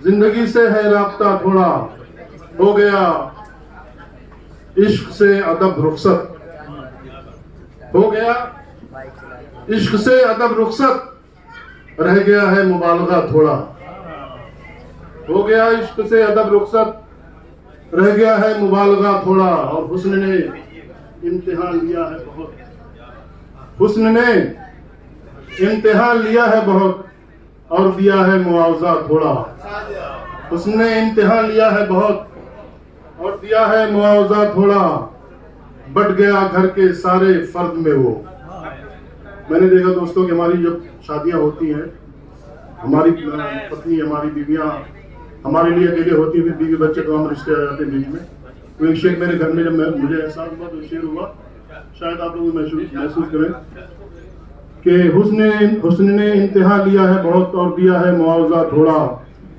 जिंदगी से है राब्ता थोड़ा, हो गया इश्क से अदब रुखसत, हो गया इश्क से अदब रुखसत, रह गया है मुबालगा थोड़ा, हो गया इश्क से अदब रुखसत, रह गया है मुबालगा थोड़ा। और हुस्न ने इम्तिहान लिया है बहुत, हुस्न ने इम्तिहान लिया है बहुत, और दिया है मुआवजा थोड़ा। हुस्न ने इम्तिहान लिया है बहुत और दिया है मुआवजा थोड़ा, बट गया घर के सारे फर्द में वो। मैंने देखा दोस्तों कि हमारी जब शादियां होती हैं, हमारी पत्नी, हमारी बीवियां हमारे लिए अकेले होती है, फिर बीवी बच्चे तो हम रिश्ते आ जाते हैं बीच में। तो एक शेर मेरे घर में जब मुझे एहसास हुआ, तो शेर हुआ, शायद आप लोग महसूस करें कि हुस्न ने इम्तिहान लिया है बहुत और दिया है मुआवजा थोड़ा,